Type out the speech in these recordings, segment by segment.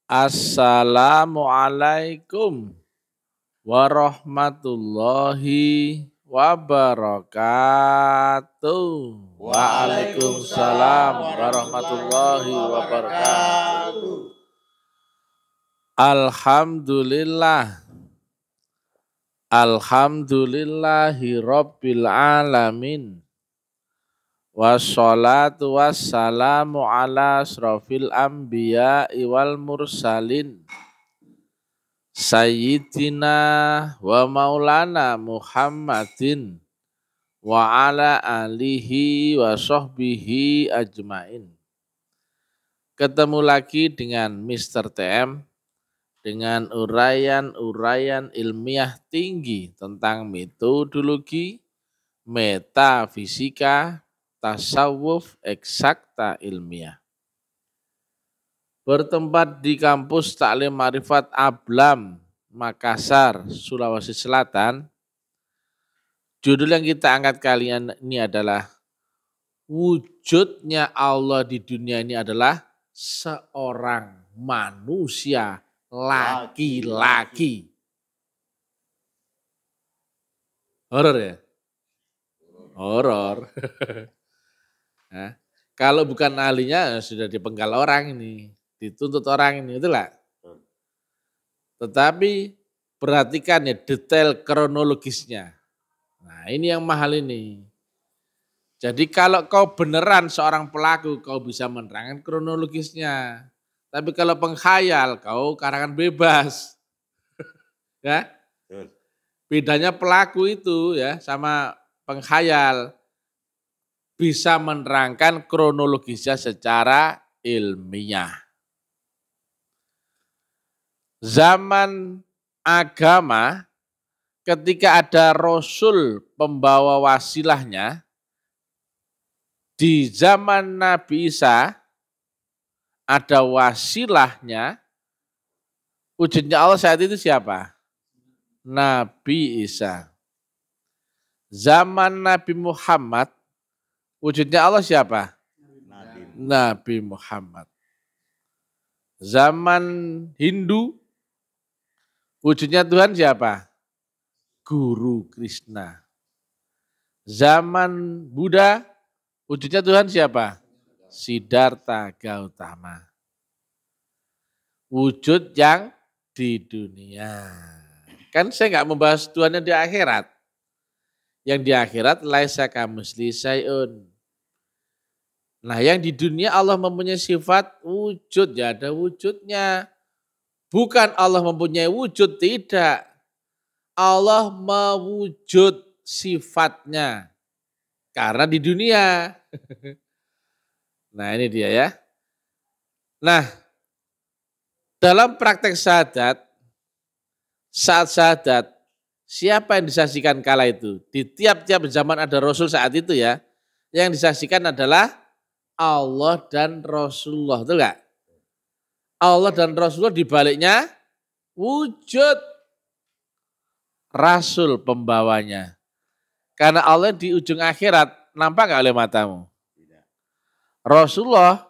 Assalamualaikum warahmatullahi wabarakatuh. Waalaikumsalam warahmatullahi wabarakatuh. Alhamdulillah. Alhamdulillahi rabbil alamin. Wassalatu wassalamu ala asrofil anbiya'i wal mursalin Sayyidina wa maulana Muhammadin wa ala alihi wa sahbihi ajmain. Ketemu lagi dengan Mr. TM dengan uraian-uraian ilmiah tinggi tentang metodologi, metafisika, tasawuf eksakta ilmiah. Bertempat di kampus Taklim Ma'rifat Ablam, Makassar, Sulawesi Selatan. Judul yang kita angkat kali ini adalah wujudnya Allah di dunia ini adalah seorang manusia laki-laki. Horor ya? Horor. Nah, kalau bukan ahlinya sudah dipenggal orang ini, dituntut orang ini, itulah. Tetapi perhatikan ya detail kronologisnya. Nah ini yang mahal ini. Jadi kalau kau beneran seorang pelaku, kau bisa menerangkan kronologisnya. Tapi kalau penghayal, kau karangan bebas. Ya. Bedanya pelaku itu ya sama penghayal. Bisa menerangkan kronologisnya secara ilmiah. Zaman agama ketika ada Rasul pembawa wasilahnya, di zaman Nabi Isa ada wasilahnya, wujudnya Allah saat itu siapa? Nabi Isa. Zaman Nabi Muhammad, wujudnya Allah siapa? Nabi Muhammad. Zaman Hindu, wujudnya Tuhan siapa? Guru Krishna. Zaman Buddha, wujudnya Tuhan siapa? Siddhartha Gautama. Wujud yang di dunia. Kan saya nggak membahas Tuhan yang di akhirat. Yang di akhirat laisa kamitslihi syai'un. Nah yang di dunia Allah mempunyai sifat wujud, ya ada wujudnya. Bukan Allah mempunyai wujud, tidak. Allah mewujud sifatnya. Karena di dunia. Nah ini dia ya. Nah dalam praktek syahadat, saat syahadat, siapa yang disaksikan kala itu? Di tiap-tiap zaman ada Rasul saat itu ya. Yang disaksikan adalah Allah dan Rasulullah, betul enggak? Allah dan Rasulullah dibaliknya wujud Rasul pembawanya. Karena Allah di ujung akhirat nampak enggak oleh matamu? Tidak. Rasulullah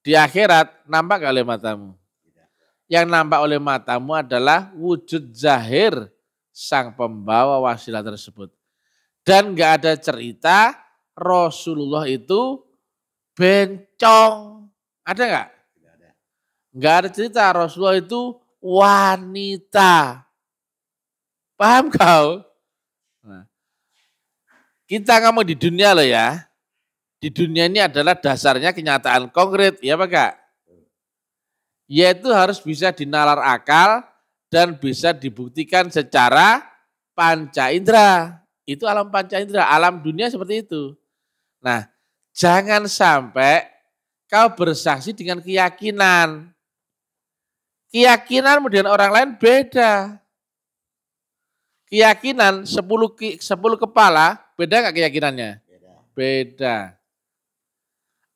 di akhirat nampak enggak oleh matamu? Tidak. Yang nampak oleh matamu adalah wujud zahir sang pembawa wasilah tersebut. Dan enggak ada cerita Rasulullah itu bencong. Ada enggak? Tidak ada. Enggak ada cerita Rasulullah itu wanita. Paham kau? Nah, kita ngomong di dunia loh ya. Di dunia ini adalah dasarnya kenyataan konkret, ya Pak Kak? Yaitu harus bisa dinalar akal dan bisa dibuktikan secara panca indera. Itu alam panca indera, alam dunia seperti itu. Nah, jangan sampai kau bersaksi dengan keyakinan. Keyakinanmu dengan orang lain beda. Keyakinan 10 kepala, beda nggak keyakinannya? Beda.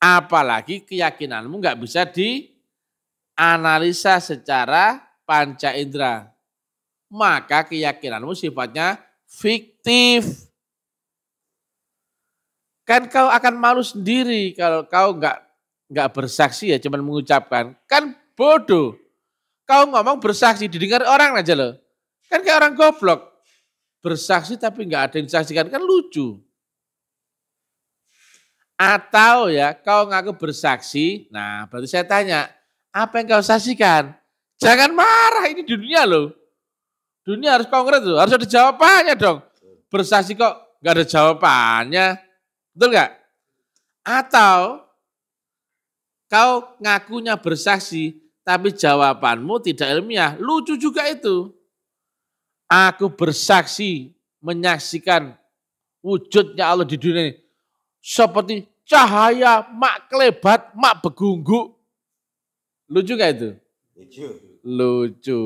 Apalagi keyakinanmu nggak bisa dianalisa secara panca indera. Maka keyakinanmu sifatnya fiktif. Kan kau akan malu sendiri kalau kau nggak bersaksi ya, cuman mengucapkan. Kan bodoh. Kau ngomong bersaksi, didengar orang aja loh. Kan kayak orang goblok. Bersaksi tapi nggak ada yang disaksikan, kan lucu. Atau ya kau ngaku bersaksi, nah berarti saya tanya, apa yang kau saksikan? Jangan marah, ini dunia loh. Dunia harus konkret loh, harus ada jawabannya dong. Bersaksi kok nggak ada jawabannya, betul nggak? Atau kau ngakunya bersaksi, tapi jawabanmu tidak ilmiah, lucu juga itu. Aku bersaksi menyaksikan wujudnya Allah di dunia ini. Seperti cahaya mak kelebat, mak begunggu. Lucu gak itu? Lucu. Lucu.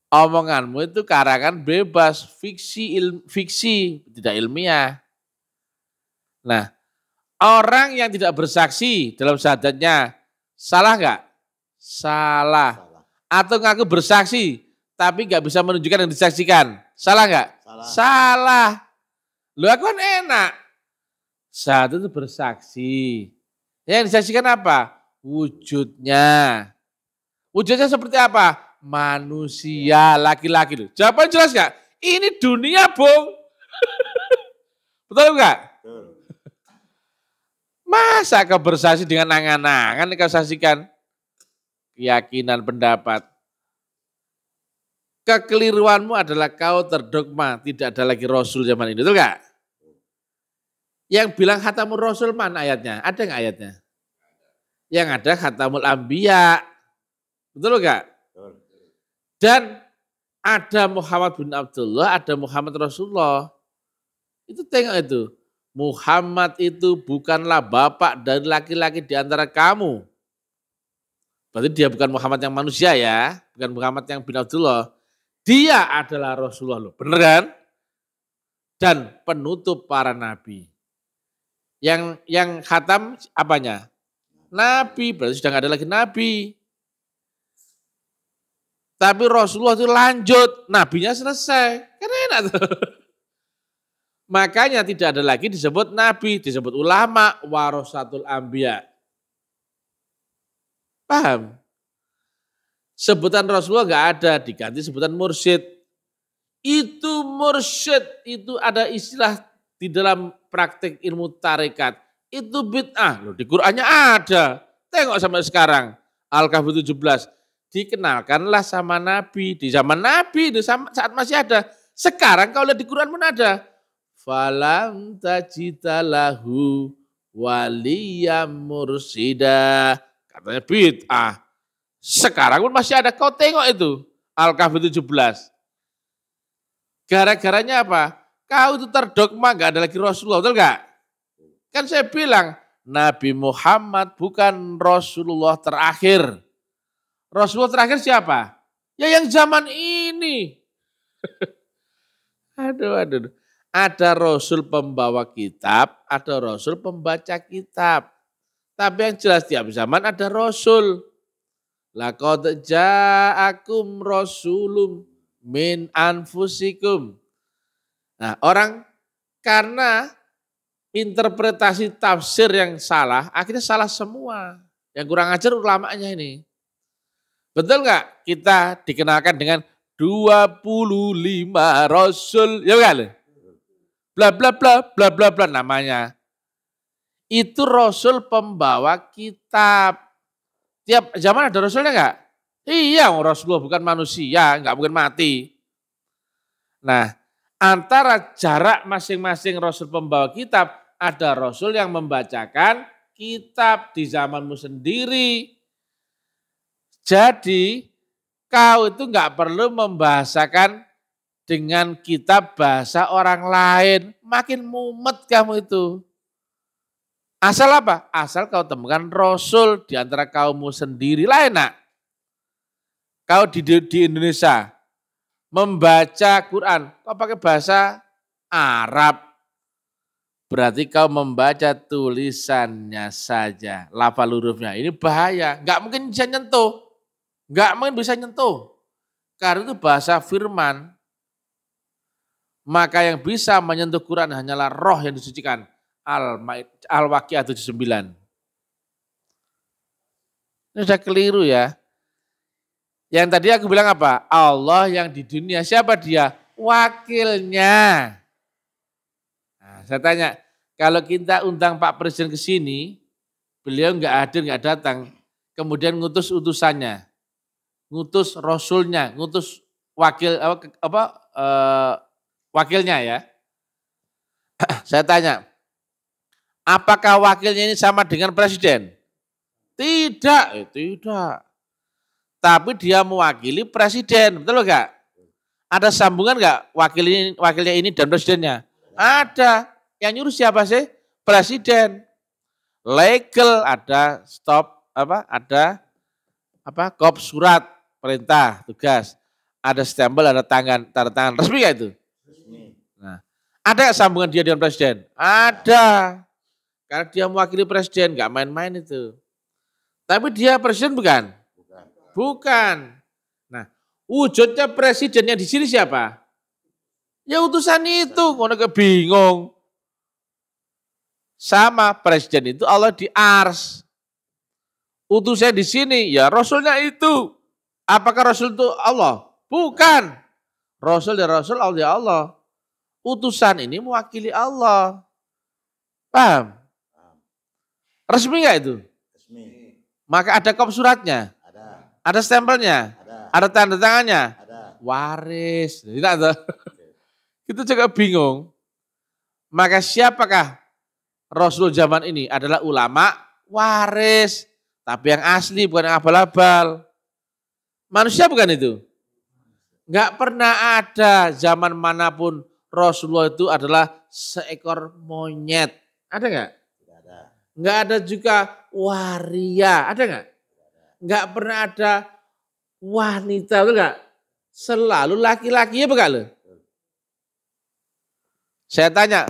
Omonganmu itu karangan bebas, fiksi, tidak ilmiah. Nah, orang yang tidak bersaksi dalam syahadatnya, salah gak? Salah. Atau ngaku bersaksi, tapi gak bisa menunjukkan yang disaksikan. Salah gak? Salah. Lu aku kan enak. Satu itu bersaksi. Yang disaksikan apa? Wujudnya. Wujudnya seperti apa? Manusia, laki-laki. Jawaban jelas gak? Ini dunia, Bung. Betul gak? Betul. Masa kau bersaksi dengan angan-angan kau saksikan? Keyakinan, pendapat. Kekeliruanmu adalah kau terdogma. Tidak ada lagi Rasul zaman ini. Betul gak? Yang bilang Khatamul Rasul mana ayatnya? Ada nggak ayatnya? Yang ada Khatamul Anbiya. Betul nggak? Dan ada Muhammad bin Abdullah, ada Muhammad Rasulullah. Itu tengok itu. Muhammad itu bukanlah bapak dari laki-laki di antara kamu. Berarti dia bukan Muhammad yang manusia ya. Bukan Muhammad yang bin Abdullah. Dia adalah Rasulullah. Bener kan? Dan penutup para nabi. Yang khatam apanya? Nabi, berarti sudah nggak ada lagi nabi. Tapi Rasulullah itu lanjut, nabinya selesai. Kan enak tuh. Makanya tidak ada lagi disebut nabi, disebut ulama, warasatul anbiya. Paham? Sebutan Rasulullah nggak ada, diganti sebutan mursyid. Itu mursyid, itu ada istilah di dalam praktik ilmu tarekat. Itu bid'ah. Loh, di Qur'annya ada. Tengok sampai sekarang. Al-Kahfi 17. Dikenalkanlah sama Nabi. Di zaman Nabi, di saat masih ada. Sekarang kalau lihat di Qur'an pun ada. Falam tajitalahu waliyam mursida. Katanya bid'ah. Sekarang pun masih ada. Kau tengok itu. Al-Kahfi 17. Gara-garanya apa? Kau itu terdogma, gak ada lagi Rasulullah, betul gak? Kan saya bilang, Nabi Muhammad bukan Rasulullah terakhir. Rasulullah terakhir siapa? Ya yang zaman ini. Aduh. Ada Rasul pembawa kitab, ada Rasul pembaca kitab. Tapi yang jelas tiap zaman ada Rasul. Laqad ja'akum rasulum min anfusikum. Nah, orang karena interpretasi tafsir yang salah, akhirnya salah semua. Yang kurang ajar ulamanya ini. Betul nggak? Kita dikenalkan dengan 25 Rasul, ya kan? Bla bla bla bla bla bla namanya. Itu Rasul pembawa kitab. Tiap zaman ada Rasulnya nggak? Iya, Rasulullah bukan manusia, nggak mungkin mati. Nah, antara jarak masing-masing Rasul pembawa kitab, ada Rasul yang membacakan kitab di zamanmu sendiri. Jadi kau itu nggak perlu membahasakan dengan kitab bahasa orang lain. Makin mumet kamu itu. Asal apa? Asal kau temukan Rasul di antara kaummu sendiri. Lah enak. Kau di Indonesia membaca Quran, kau pakai bahasa Arab. Berarti kau membaca tulisannya saja, lafal hurufnya. Ini bahaya, nggak mungkin bisa nyentuh. Nggak mungkin bisa nyentuh. Karena itu bahasa firman. Maka yang bisa menyentuh Quran hanyalah roh yang disucikan. Al-Waqiah 79. Ini sudah keliru ya. Yang tadi aku bilang apa? Allah yang di dunia. Siapa dia? Wakilnya. Nah, saya tanya, kalau kita undang Pak Presiden ke sini, beliau nggak hadir, nggak datang, kemudian ngutus utusannya, ngutus rasulnya, ngutus wakilnya ya. Saya tanya, apakah wakilnya ini sama dengan presiden? Tidak, tidak. Tapi dia mewakili presiden, betul enggak? Ada sambungan enggak wakilnya ini dan presidennya? Ada. Yang nyuruh siapa sih? Presiden. Legal ada kop surat perintah tugas. Ada stempel, ada tanda tangan resmi enggak itu? Resmi. Nah, ada sambungan dia dengan presiden? Ada. Karena dia mewakili presiden, enggak main-main itu. Tapi dia presiden bukan? Bukan. Nah, wujudnya presidennya di sini siapa? Ya utusan itu, ngono bingung. Sama presiden itu Allah di ars. Utusannya di sini, ya rasulnya itu. Apakah rasul itu Allah? Bukan. Rasul ya rasul, Allah ya Allah. Utusan ini mewakili Allah. Paham? Resmi enggak itu? Resmi. Maka ada kop suratnya. Ada stempelnya, ada tanda tangannya, waris. Tidak ada. Kita juga bingung. Maka siapakah Rasul zaman ini? Adalah ulama waris. Tapi yang asli bukan yang abal-abal. Manusia bukan itu. Enggak pernah ada zaman manapun Rasulullah itu adalah seekor monyet. Ada enggak? Tidak ada. Enggak ada juga waria. Ada enggak? Enggak pernah ada wanita, betul enggak? Selalu laki-laki, ya betul? Saya tanya,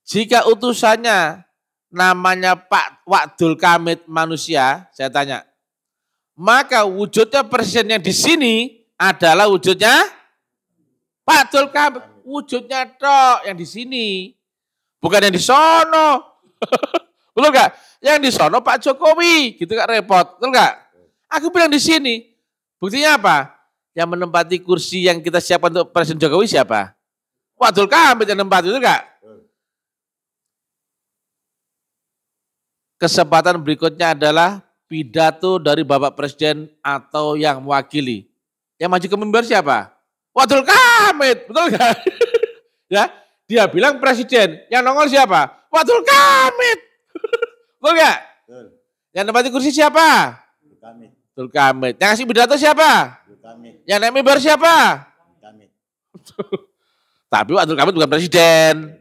jika utusannya namanya Pak Wa'dul Kamid manusia, saya tanya, maka wujudnya presiden yang di sini adalah wujudnya Pak Wa'dul Kamid, wujudnya tok yang di sini, bukan yang di sono. Betul enggak? Yang di sono Pak Jokowi, gitu enggak repot, betul enggak? Aku bilang di sini, buktinya apa? Yang menempati kursi yang kita siapkan untuk Presiden Jokowi siapa? Wa'dul Kamid yang menempati, itu enggak? Kesempatan berikutnya adalah pidato dari Bapak Presiden atau yang mewakili. Yang maju ke mimbar siapa? Wa'dul Kamid, betul enggak? Ya, dia bilang presiden, yang nongol siapa? Wa'dul Kamid. Betul enggak? Yang menempati kursi siapa? Wa'dul Kamid. Yang ngasih pidato siapa? Yang naik mimbar siapa? Tapi Wa'dul Kamid bukan presiden.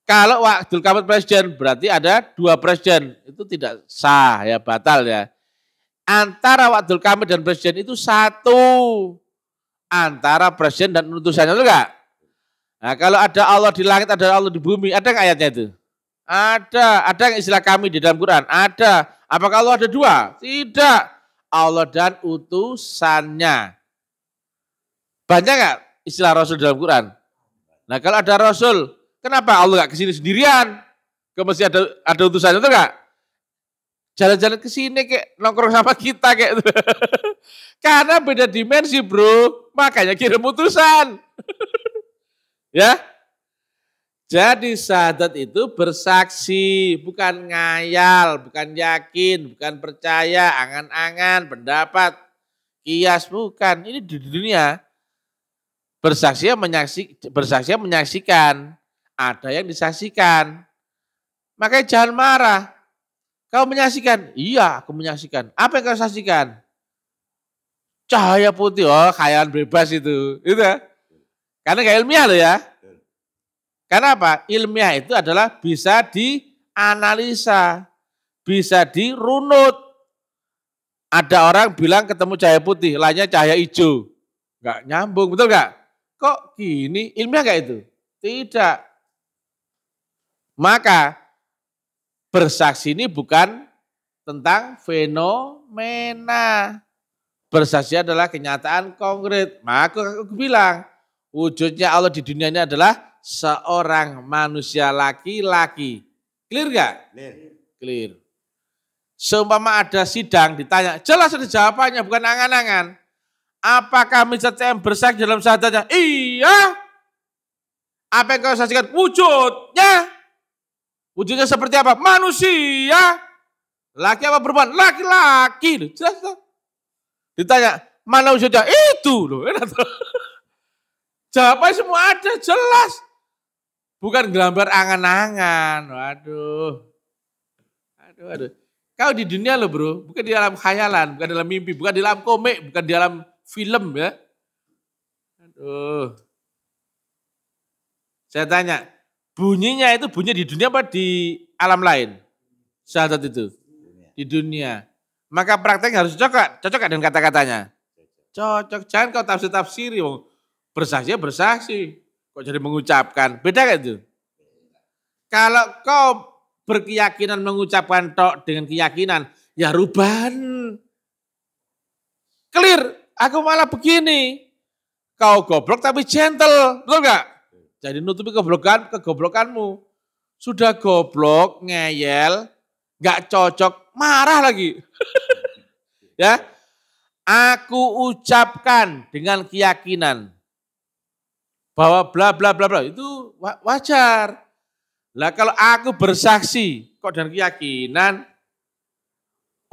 Kalau Wa'dul Kamid presiden berarti ada dua presiden. Itu tidak sah ya, batal ya. Antara Wa'dul Kamid dan presiden itu satu. Antara presiden dan utusannya, itu enggak? Nah, kalau ada Allah di langit, ada Allah di bumi, ada enggak ayatnya itu? Ada. Ada enggak istilah kami di dalam Quran? Ada. Apakah Allah ada dua? Tidak. Allah dan utusannya. Banyak enggak istilah Rasul dalam Quran? Nah, kalau ada Rasul, kenapa Allah enggak kesini sendirian? Mesti ada utusannya, itu enggak? Jalan-jalan ke sini kayak nongkrong sama kita kayak itu. Karena beda dimensi, bro. Makanya kirim utusan. Ya. Jadi syahadat itu bersaksi, bukan ngayal, bukan yakin, bukan percaya, angan-angan, pendapat, kias, bukan. Ini di dunia. Bersaksi menyaksikan, ada yang disaksikan. Makanya jangan marah. Kau menyaksikan? Iya, aku menyaksikan. Apa yang kau saksikan? Cahaya putih, oh khayalan bebas itu. Itu ya. Karena gak ilmiah loh ya. Karena apa? Ilmiah itu adalah bisa dianalisa, bisa dirunut. Ada orang bilang ketemu cahaya putih, lainnya cahaya hijau. Gak nyambung, betul gak? Kok gini? Ilmiah gak itu? Tidak. Maka bersaksi ini bukan tentang fenomena. Bersaksi adalah kenyataan konkret. Maka aku bilang, wujudnya Allah di dunia ini adalah seorang manusia laki-laki. Clear gak? Clear. Seumpama ada sidang ditanya, jelas ada jawabannya, bukan angan-angan. Apakah Mr. TM bersaksi dalam syahadatnya? Iya. Apa yang kau saksikan? Wujudnya. Wujudnya seperti apa? Manusia. Laki apa perempuan? Laki-laki. Jelas tuh. Ditanya, mana wujudnya? Itu loh. Jawabannya semua ada, jelas. Bukan gambar angan-angan. Waduh. Aduh. Kau di dunia loh bro, bukan di dalam khayalan, bukan dalam mimpi, bukan di dalam komik, bukan di dalam film ya. Aduh. Saya tanya, bunyinya itu bunyi di dunia apa di alam lain? Syahadat itu. Di dunia. Maka praktek harus cocok dengan kata-katanya. Cocok, jangan kau tafsir-tafsiri. Bersaksi. Kok jadi mengucapkan, beda gak itu? Kalau kau berkeyakinan mengucapkan tok dengan keyakinan, ya ruban. Clear, aku malah begini. Kau goblok tapi gentle, betul gak? Jadi nutupi kegoblokanmu. Sudah goblok, ngeyel, gak cocok, marah lagi. Ya, aku ucapkan dengan keyakinan bahwa bla bla bla bla itu wajar. Lah kalau aku bersaksi kok dengan keyakinan,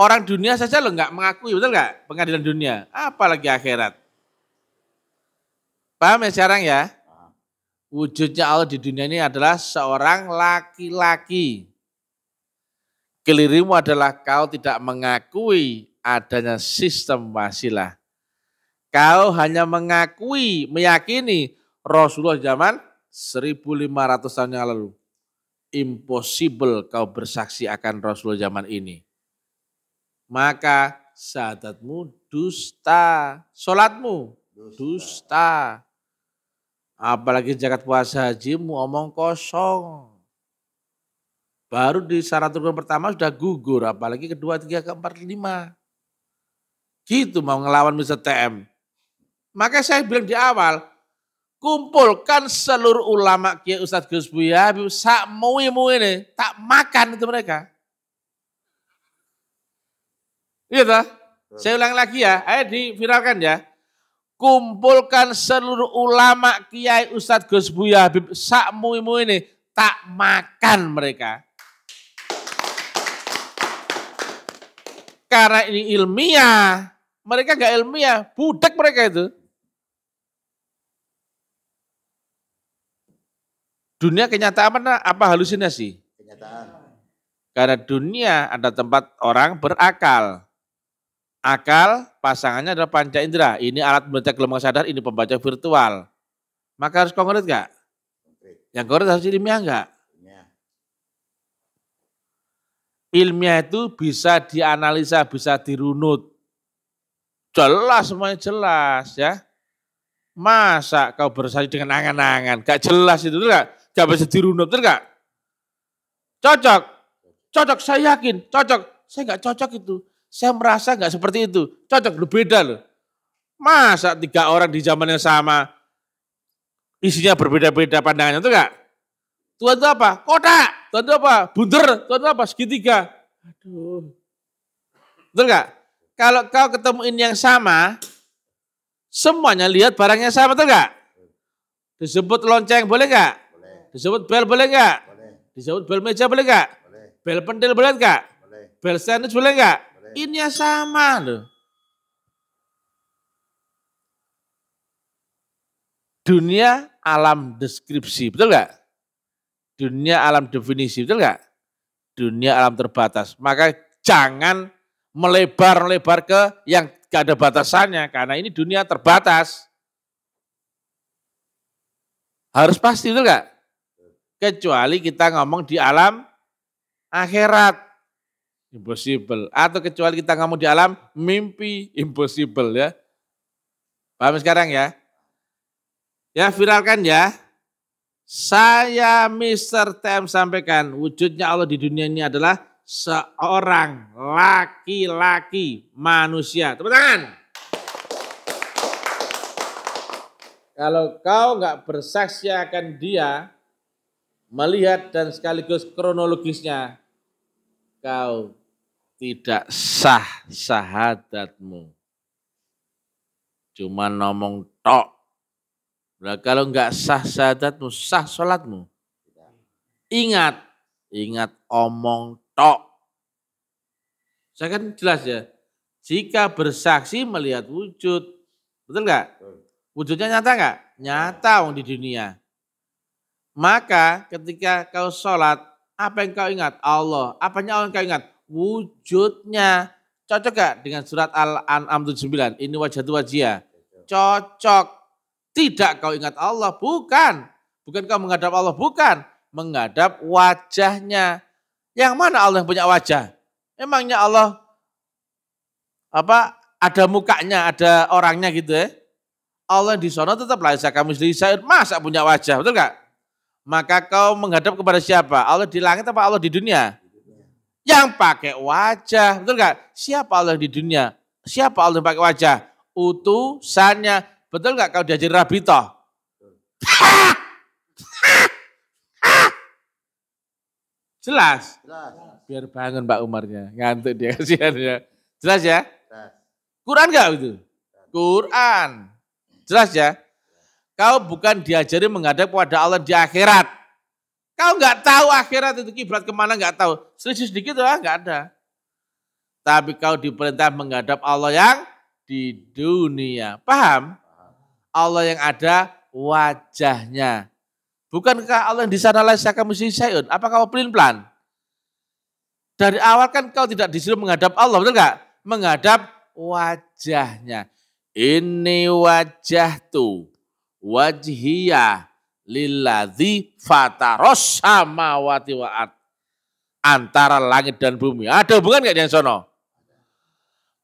orang dunia saja lo nggak mengakui, betul nggak? Pengadilan dunia, apalagi akhirat. Paham ya sekarang ya? Wujudnya Allah di dunia ini adalah seorang laki-laki. Kelirumu adalah kau tidak mengakui adanya sistem wasilah. Kau hanya meyakini Rasulullah zaman 1500 tahun yang lalu. Impossible kau bersaksi akan Rasulullah zaman ini. Maka syahadatmu dusta, sholatmu dusta. Apalagi zakat puasa hajimu omong kosong. Baru di syarat rukun pertama sudah gugur, apalagi kedua, tiga, keempat, lima. Gitu mau ngelawan Mr. TM. Maka saya bilang di awal, kumpulkan seluruh ulama Kiai Ustadz Gus Buya, sak mui ini, tak makan itu mereka. Iya toh? Saya ulang lagi ya, ayo diviralkan ya. Kumpulkan seluruh ulama Kiai Ustadz Gus Buya, sak mui ini, tak makan mereka. Karena ini ilmiah, mereka gak ilmiah, budak mereka itu. Dunia kenyataan apa halusinasi? Kenyataan. Karena dunia ada tempat orang berakal. Akal pasangannya adalah panca indera. Ini alat membaca gelombang sadar, ini pembaca virtual. Maka harus konkret gak? Yang konkret harus ilmiah gak? Ilmiah itu bisa dianalisa, bisa dirunut. Jelas, semuanya jelas ya. Masa kau bersaksi dengan angan-angan? Gak jelas itu, betul gak? Gak bisa dirunut, betul gak? Cocok, saya yakin, cocok. Saya gak cocok itu. Saya merasa gak seperti itu. Cocok, lu beda loh. Masa 3 orang di zaman yang sama, isinya berbeda-beda pandangannya, betul gak? Tuhan itu apa? Kotak. Tuhan itu apa? Bunter. Tuhan itu apa? Segitiga. Aduh. Betul gak? Kalau kau ketemuin yang sama, semuanya lihat barangnya sama, betul gak? Disebut lonceng boleh gak? Boleh. Disebut bel boleh gak? Boleh. Disebut bel meja boleh gak? Boleh. Bel pentil boleh gak? Boleh. Bel sandwich boleh gak? Boleh. Ini yang sama loh. Dunia alam deskripsi, betul gak? Dunia alam definisi, betul gak? Dunia alam terbatas. Maka jangan melebar ke yang gak ada batasannya. Karena ini dunia terbatas. Harus pasti, betul gak? Kecuali kita ngomong di alam akhirat. Impossible. Atau kecuali kita ngomong di alam mimpi. Impossible ya. Paham sekarang ya? Ya viralkan ya. Saya Mr. TM sampaikan, wujudnya Allah di dunia ini adalah seorang laki-laki manusia. Tepuk tangan. Kalau kau nggak bersaksi akan dia, melihat dan sekaligus kronologisnya, kau tidak sah syahadatmu. Cuma ngomong tok. Nah, kalau enggak sah syahadatmu, sah sholatmu. Ingat omong tok. Saya kan jelas ya. Jika bersaksi melihat wujud, betul enggak? Wujudnya nyata enggak? Nyata di dunia. Maka ketika kau sholat, apa yang kau ingat? Allah. Apanya yang kau ingat? Wujudnya. Cocok gak dengan surat Al-An'am 79? Ini wajhatu wajhiyah. Cocok. Tidak kau ingat Allah. Bukan. Bukan kau menghadap Allah. Bukan. Menghadap wajahnya. Yang mana Allah yang punya wajah? Emangnya Allah ada mukanya, ada orangnya gitu ya? Allah di sana tetap laisa kamitslihi syai'un. Masa punya wajah? Betul gak? Maka kau menghadap kepada siapa? Allah di langit apa Allah di dunia? Yang pakai wajah, betul gak? Siapa Allah di dunia? Siapa Allah yang pakai wajah? Utusannya, betul gak kau diajar Rabitoh? Jelas? Biar bangun Pak Umarnya, ngantuk dia kasihan ya. Jelas ya? Quran gak itu? Quran. Jelas ya? Kau bukan diajari menghadap pada Allah di akhirat. Kau nggak tahu akhirat itu kiblat kemana, nggak tahu. Sedikit lah, nggak ada. Tapi kau diperintah menghadap Allah yang di dunia. Paham? Allah yang ada wajahnya. Bukankah Allah yang di sana laisa kamitslihi syai'un? Apa kau pelin-pelan? Dari awal kan kau tidak disuruh menghadap Allah, betul nggak? Menghadap wajahnya. Ini wajahtu wajhiyah lilladzi fataros samawati wa'ad. Antara langit dan bumi. Ada hubungan nggak dengan sono?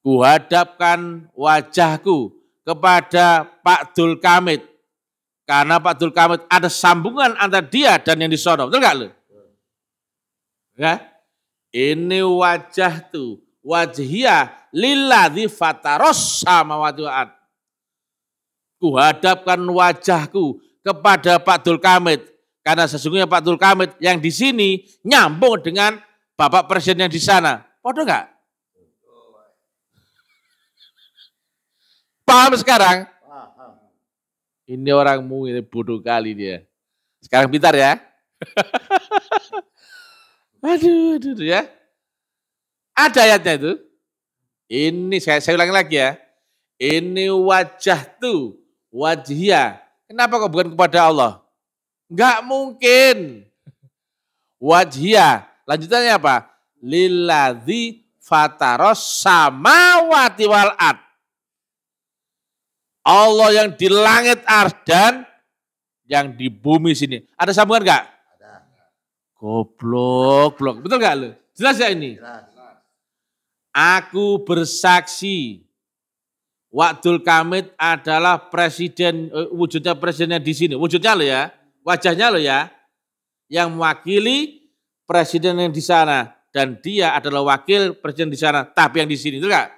Kuhadapkan wajahku kepada Pak Dul Kamid. Karena Pak Dul Kamid ada sambungan antara dia dan yang di sono. Betul nggak lu? Ya? Ini wajahtu wajhiyah lilladzi fataros samawati wa'ad. Kuhadapkan wajahku kepada Pak Dul Kamid. Karena sesungguhnya Pak Dul Kamid yang di sini nyambung dengan Bapak Presiden yang di sana. Podo enggak? Paham sekarang? Ini orangmu ini bodoh kali dia. Sekarang pintar ya. aduh ya. Ada ayatnya itu. Ini saya ulangi lagi ya. Ini wajah tuh. Wajhiyah. Kenapa kok bukan kepada Allah? Enggak mungkin. Wajhiyah. Lanjutannya apa? Lilladzi fataros samawati wal ard. Allah yang di langit ars dan yang di bumi sini. Ada sambungan enggak? Ada. Goblok. Betul enggak lu? Jelas ya ini? Jelas. Aku bersaksi Wa'dul Kamid adalah presiden, wujudnya presidennya di sini. Wujudnya lo ya, wajahnya lo ya, yang mewakili presiden yang di sana. Dan dia adalah wakil presiden di sana, tapi yang di sini, itu enggak?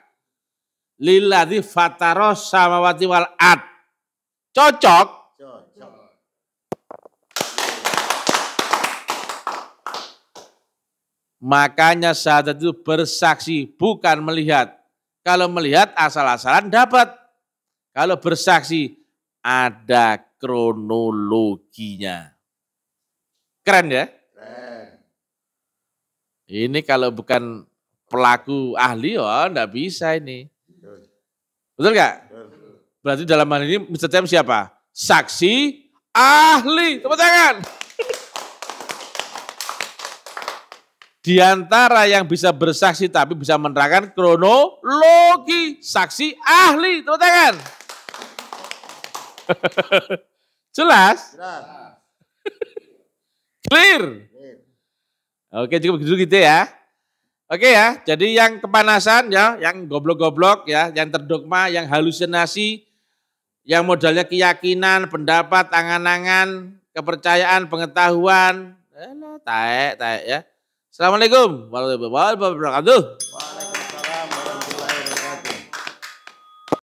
Lilladzi fataros samawati wal ard. Cocok? Makanya syahadat itu bersaksi, bukan melihat. Kalau melihat asal-asalan dapat. Kalau bersaksi ada kronologinya. Keren ya? Keren. Ini kalau bukan pelaku ahli, enggak bisa ini. Betul nggak? Berarti dalam hal ini Mr. Tem siapa? Saksi ahli. Tepuk tangan. Di antara yang bisa bersaksi tapi bisa menerangkan kronologi, saksi ahli. Tepuk tangan. Jelas? Clear? Oke, cukup gitu ya. Oke ya, jadi yang kepanasan ya, yang goblok-goblok ya, yang terdogma, yang halusinasi, yang modalnya keyakinan, pendapat, angan-angan, kepercayaan, pengetahuan, taek ya. Assalamualaikum warahmatullahi wabarakatuh.